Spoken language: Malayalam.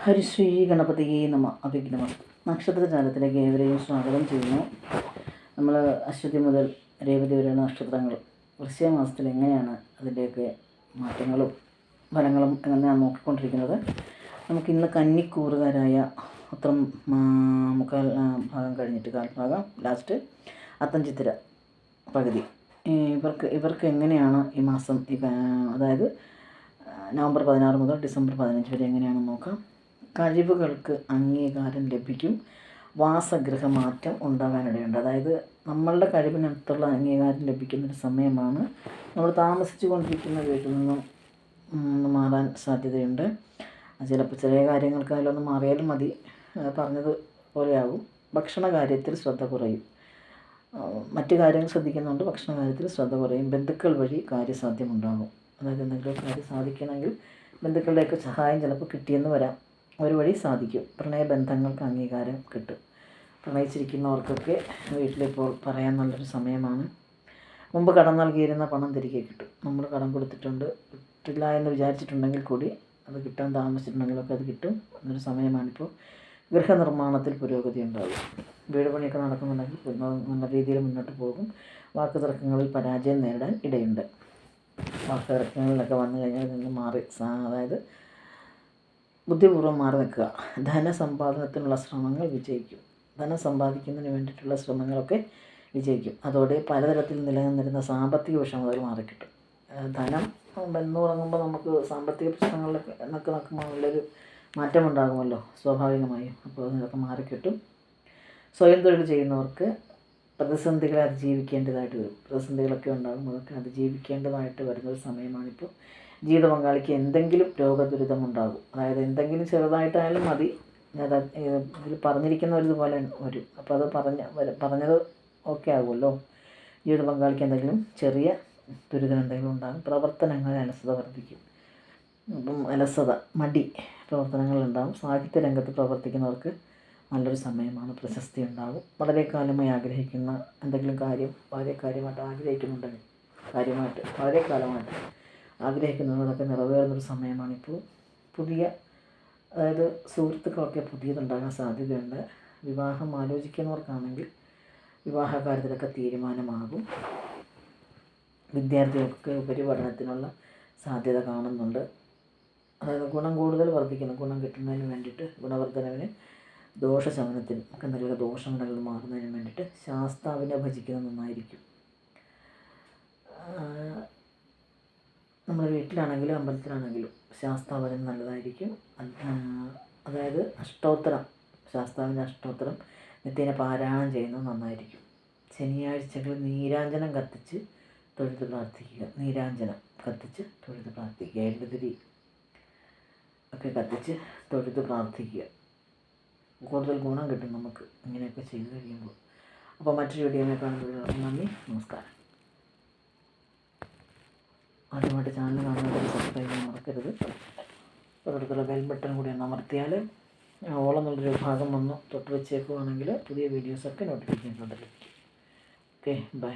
ഹരിശ്രീ ഗണപതിയെ നമ അഭിഘ്നമ. നക്ഷത്രജാലത്തിലേക്ക് ഏവരെയും സ്വാഗതം ചെയ്യുന്നു. നമ്മൾ അശ്വതി മുതൽ രേവതി വരെയുള്ള നക്ഷത്രങ്ങൾ വൃശ്ചിക മാസത്തിൽ എങ്ങനെയാണ് അതിൻ്റെയൊക്കെ മാറ്റങ്ങളും ഫലങ്ങളും എങ്ങനെയാണ് നോക്കിക്കൊണ്ടിരിക്കുന്നത്. നമുക്കിന്ന് കന്നിക്കൂറുകാരായ അത്തം മുക്കാൽ ഭാഗം കഴിഞ്ഞിട്ട് കാൽഭാഗം ലാസ്റ്റ് അത്തംചിത്തിര പകുതി ഇവർക്ക് എങ്ങനെയാണ് ഈ മാസം അതായത് നവംബർ 16 മുതൽ ഡിസംബർ 15 വരെ എങ്ങനെയാണെന്ന് നോക്കാം. കഴിവുകൾക്ക് അംഗീകാരം ലഭിക്കും. വാസഗൃഹമാറ്റം ഉണ്ടാകാനിടയുണ്ട്. അതായത് നമ്മളുടെ കഴിവിനടുത്തുള്ള അംഗീകാരം ലഭിക്കുന്നൊരു സമയമാണ്. നമ്മൾ താമസിച്ചു കൊണ്ടിരിക്കുന്ന വീട്ടിൽ നിന്നും മാറാൻ സാധ്യതയുണ്ട്. ചിലപ്പോൾ ചെറിയ കാര്യങ്ങൾക്കായാലൊന്ന് മാറിയാലും മതി, പറഞ്ഞത് പോലെയാകും. ഭക്ഷണ കാര്യത്തിൽ ശ്രദ്ധ കുറയും. മറ്റു കാര്യങ്ങൾ ശ്രദ്ധിക്കുന്നുണ്ട്, ഭക്ഷണ കാര്യത്തിൽ ശ്രദ്ധ കുറയും. ബന്ധുക്കൾ വഴി കാര്യസാധ്യമുണ്ടാകും. അതായത് എന്തെങ്കിലും കാര്യം സാധിക്കണമെങ്കിൽ ബന്ധുക്കളുടെയൊക്കെ സഹായം ചിലപ്പോൾ കിട്ടിയെന്ന് വരാം. ഒരു വഴി സാധിക്കും. പ്രണയബന്ധങ്ങൾക്ക് അംഗീകാരം കിട്ടും. പ്രണയിച്ചിരിക്കുന്നവർക്കൊക്കെ വീട്ടിലിപ്പോൾ പറയാൻ നല്ലൊരു സമയമാണ്. മുമ്പ് കടം നൽകിയിരുന്ന പണം തിരികെ കിട്ടും. നമ്മൾ കടം കൊടുത്തിട്ടുണ്ട്, കിട്ടില്ല എന്ന് വിചാരിച്ചിട്ടുണ്ടെങ്കിൽ കൂടി അത് കിട്ടാൻ താമസിച്ചിട്ടുണ്ടെങ്കിലൊക്കെ അത് കിട്ടും. എന്നൊരു സമയമാണിപ്പോൾ. ഗൃഹനിർമ്മാണത്തിൽ പുരോഗതി ഉണ്ടാകും. വീട് പണിയൊക്കെ നടക്കുന്നുണ്ടെങ്കിൽ നല്ല രീതിയിൽ മുന്നോട്ട് പോകും. വാക്ക് തർക്കങ്ങളിൽ പരാജയം നേരിടാൻ ഇടയുണ്ട്. വാക്ക് തർക്കങ്ങളിലൊക്കെ വന്നു കഴിഞ്ഞാൽ നിന്ന് മാറി, അതായത് ബുദ്ധിപൂർവ്വം മാറി നിൽക്കുക. ധനസമ്പാദനത്തിനുള്ള ശ്രമങ്ങൾ വിജയിക്കും. ധനം സമ്പാദിക്കുന്നതിന് വേണ്ടിയിട്ടുള്ള ശ്രമങ്ങളൊക്കെ വിജയിക്കും. അതോടെ പലതരത്തിൽ നിലനിന്നിരുന്ന സാമ്പത്തിക വിഷമതകൾ മാറിക്കിട്ടും. ധനം എന്ന് തുടങ്ങുമ്പോൾ നമുക്ക് സാമ്പത്തിക പ്രശ്നങ്ങളിലൊക്കെ നോക്കുമ്പോൾ നല്ലൊരു മാറ്റമുണ്ടാകുമല്ലോ സ്വാഭാവികമായും. അപ്പോൾ അതൊക്കെ മാറിക്കിട്ടും. സ്വയം തൊഴിൽ ചെയ്യുന്നവർക്ക് പ്രതിസന്ധികളെ അതിജീവിക്കേണ്ടതായിട്ട് വരും. പ്രതിസന്ധികളൊക്കെ ഉണ്ടാകും, അതൊക്കെ അതിജീവിക്കേണ്ടതായിട്ട് വരുന്നൊരു സമയമാണിപ്പോൾ. ജീവിത പങ്കാളിക്ക് എന്തെങ്കിലും രോഗദുരിതമുണ്ടാകും. അതായത് എന്തെങ്കിലും ചെറുതായിട്ടായാലും മതി, ഇതിൽ പറഞ്ഞിരിക്കുന്ന ഒരു ഇതുപോലെ വരും. അപ്പോൾ അത് പറഞ്ഞത് ഓക്കെ ആകുമല്ലോ. ജീവിത പങ്കാളിക്ക് എന്തെങ്കിലും ചെറിയ ദുരിതം എന്തെങ്കിലും ഉണ്ടാകും. പ്രവർത്തനങ്ങളിൽ അലസത വർദ്ധിക്കും. ഇപ്പം മടി പ്രവർത്തനങ്ങളുണ്ടാകും. സാഹിത്യ രംഗത്ത് പ്രവർത്തിക്കുന്നവർക്ക് നല്ലൊരു സമയമാണ്. പ്രശസ്തി ഉണ്ടാകും. വളരെ കാലമായി ആഗ്രഹിക്കുന്ന എന്തെങ്കിലും കാര്യം വളരെ കാര്യമായിട്ട് ആഗ്രഹിക്കുന്നുണ്ടെങ്കിൽ വളരെ കാലമായിട്ട് ആഗ്രഹിക്കുന്നതൊക്കെ നിറവേറുന്നൊരു സമയമാണിപ്പോൾ. അതായത് സുഹൃത്തുക്കളൊക്കെ പുതിയതുണ്ടാകാൻ സാധ്യതയുണ്ട്. വിവാഹം ആലോചിക്കുന്നവർക്കാണെങ്കിൽ വിവാഹ കാര്യത്തിലൊക്കെ തീരുമാനമാകും. വിദ്യാർത്ഥികൾക്ക് ഉപരിപഠനത്തിനുള്ള സാധ്യത കാണുന്നുണ്ട്. അതായത് ഗുണം കൂടുതൽ വർദ്ധിക്കുന്നു. ഗുണം കിട്ടുന്നതിന് വേണ്ടിയിട്ട്, ഗുണവർദ്ധനവിന്, ദോഷശമനത്തിനും ഒക്കെ എന്തെങ്കിലും ദോഷമുണ്ടെങ്കിൽ മാറുന്നതിന് വേണ്ടിയിട്ട് ശാസ്താവിനെ ഭജിക്കുന്നത് നന്നായിരിക്കും. നമ്മുടെ വീട്ടിലാണെങ്കിലും അമ്പലത്തിലാണെങ്കിലും ശാസ്താഭജനം നല്ലതായിരിക്കും. അതായത് ശാസ്താവിൻ്റെ അഷ്ടോത്തരം നിത്യേന പാരായണം ചെയ്യുന്നത് നന്നായിരിക്കും. ശനിയാഴ്ചകളിൽ നീരാഞ്ജനം കത്തിച്ച് തൊഴുത് പ്രാർത്ഥിക്കുക. എഴുതിരി ഒക്കെ കത്തിച്ച് തൊഴുത് പ്രാർത്ഥിക്കുക. കൂടുതൽ ഗുണം കിട്ടും നമുക്ക് ഇങ്ങനെയൊക്കെ ചെയ്തു കഴിയുമ്പോൾ. അപ്പോൾ മറ്റൊരു വീഡിയോയിൽ കാണുമ്പോൾ നന്ദി, നമസ്കാരം. ആദ്യമായിട്ട് ചാനൽ കാണുന്നവർ സബ്സ്ക്രൈബ് ചെയ്യാൻ മറക്കരുത്. തൊട്ടടുത്തുള്ള ബെൽ ബട്ടൺ കൂടി ഒന്ന് അമർത്തിയാൽ ഓളം എന്നുള്ളൊരു ഭാഗം വന്ന് തൊട്ട് വെച്ചേക്കുവാണെങ്കിൽ പുതിയ വീഡിയോസൊക്കെ നോട്ടിഫിക്കേഷൻ ലഭിക്കും. Okay, by.